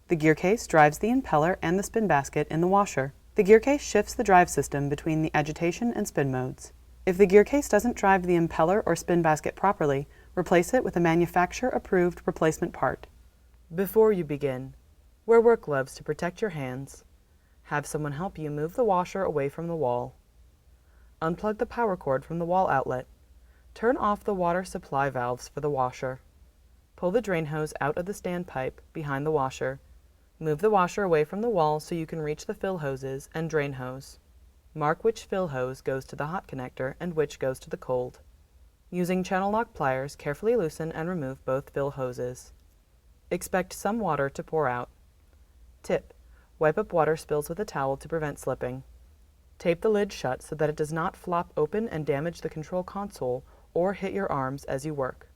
The gear case drives the impeller and the spin basket in the washer. The gear case shifts the drive system between the agitation and spin modes. If the gear case doesn't drive the impeller or spin basket properly, replace it with a manufacturer-approved replacement part. Before you begin, wear work gloves to protect your hands. Have someone help you move the washer away from the wall. Unplug the power cord from the wall outlet. Turn off the water supply valves for the washer. Pull the drain hose out of the standpipe behind the washer. Move the washer away from the wall so you can reach the fill hoses and drain hose. Mark which fill hose goes to the hot connector and which goes to the cold. Using channel lock pliers, carefully loosen and remove both fill hoses. Expect some water to pour out. Tip: wipe up water spills with a towel to prevent slipping. Tape the lid shut so that it does not flop open and damage the control console or hit your arms as you work.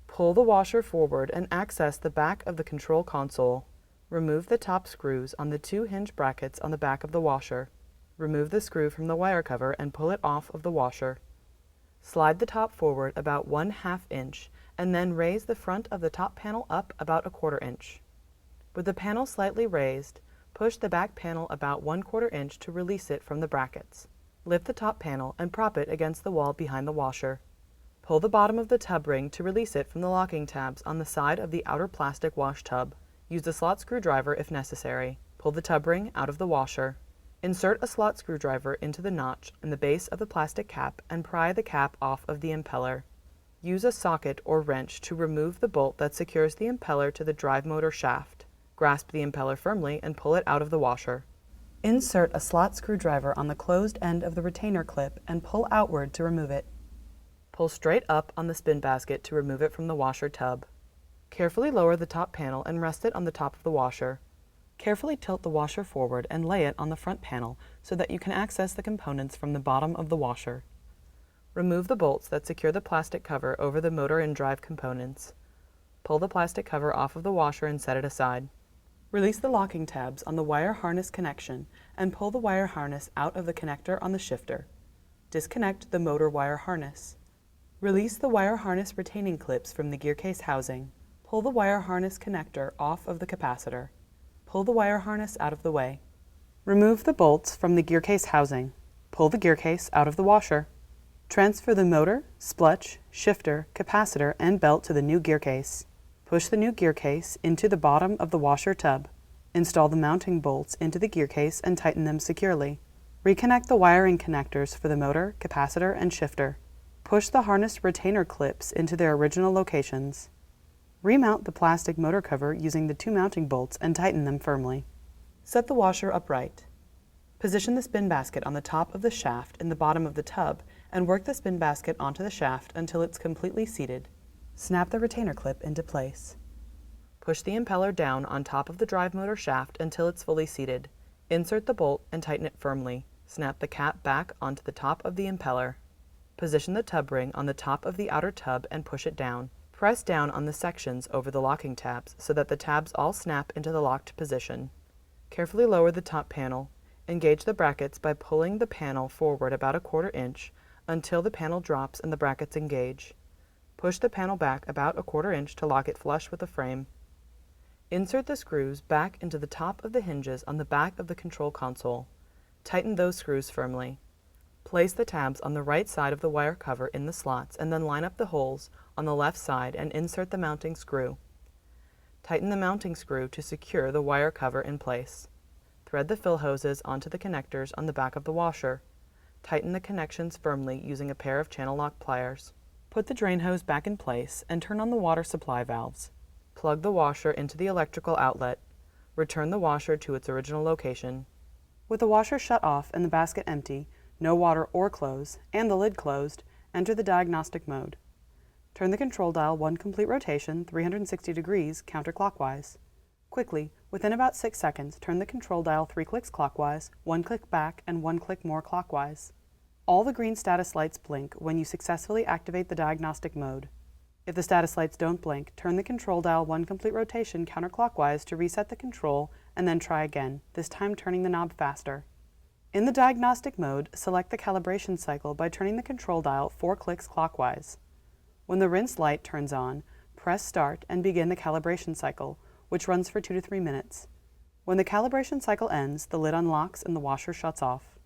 Pull the washer forward and access the back of the control console. Remove the top screws on the 2 hinge brackets on the back of the washer. Remove the screw from the wire cover and pull it off of the washer. Slide the top forward about 1/2 inch and then raise the front of the top panel up about 1/4 inch. With the panel slightly raised, push the back panel about 1/4 inch to release it from the brackets. Lift the top panel and prop it against the wall behind the washer. Pull the bottom of the tub ring to release it from the locking tabs on the side of the outer plastic wash tub. Use the slot screwdriver if necessary. Pull the tub ring out of the washer. Insert a slot screwdriver into the notch in the base of the plastic cap and pry the cap off of the impeller. Use a socket or wrench to remove the bolt that secures the impeller to the drive motor shaft. Grasp the impeller firmly and pull it out of the washer. Insert a slot screwdriver on the closed end of the retainer clip and pull outward to remove it. Pull straight up on the spin basket to remove it from the washer tub. Carefully lower the top panel and rest it on the top of the washer. Carefully tilt the washer forward and lay it on the front panel so that you can access the components from the bottom of the washer. Remove the bolts that secure the plastic cover over the motor and drive components. Pull the plastic cover off of the washer and set it aside. Release the locking tabs on the wire harness connection and pull the wire harness out of the connector on the shifter. Disconnect the motor wire harness. Release the wire harness retaining clips from the gear case housing. Pull the wire harness connector off of the capacitor. Pull the wire harness out of the way. Remove the bolts from the gear case housing. Pull the gear case out of the washer. Transfer the motor, splutch, shifter, capacitor, and belt to the new gear case. Push the new gear case into the bottom of the washer tub. Install the mounting bolts into the gear case and tighten them securely. Reconnect the wiring connectors for the motor, capacitor, and shifter. Push the harness retainer clips into their original locations. Remount the plastic motor cover using the 2 mounting bolts and tighten them firmly. Set the washer upright. Position the spin basket on the top of the shaft in the bottom of the tub and work the spin basket onto the shaft until it's completely seated. Snap the retainer clip into place. Push the impeller down on top of the drive motor shaft until it's fully seated. Insert the bolt and tighten it firmly. Snap the cap back onto the top of the impeller. Position the tub ring on the top of the outer tub and push it down. Press down on the sections over the locking tabs so that the tabs all snap into the locked position. Carefully lower the top panel. Engage the brackets by pulling the panel forward about 1/4 inch until the panel drops and the brackets engage. Push the panel back about 1/4 inch to lock it flush with the frame. Insert the screws back into the top of the hinges on the back of the control console. Tighten those screws firmly. Place the tabs on the right side of the wire cover in the slots and then line up the holes on the left side and insert the mounting screw. Tighten the mounting screw to secure the wire cover in place. Thread the fill hoses onto the connectors on the back of the washer. Tighten the connections firmly using a pair of channel lock pliers. Put the drain hose back in place and turn on the water supply valves. Plug the washer into the electrical outlet. Return the washer to its original location. With the washer shut off and the basket empty, no water or clothes, and the lid closed, enter the diagnostic mode. Turn the control dial 1 complete rotation, 360 degrees, counterclockwise. Quickly, within about 6 seconds, turn the control dial 3 clicks clockwise, 1 click back, and 1 click more clockwise. All the green status lights blink when you successfully activate the diagnostic mode. If the status lights don't blink, turn the control dial 1 complete rotation counterclockwise to reset the control, and then try again, this time turning the knob faster. In the diagnostic mode, select the calibration cycle by turning the control dial 4 clicks clockwise. When the rinse light turns on, press Start and begin the calibration cycle, which runs for 2 to 3 minutes. When the calibration cycle ends, the lid unlocks and the washer shuts off.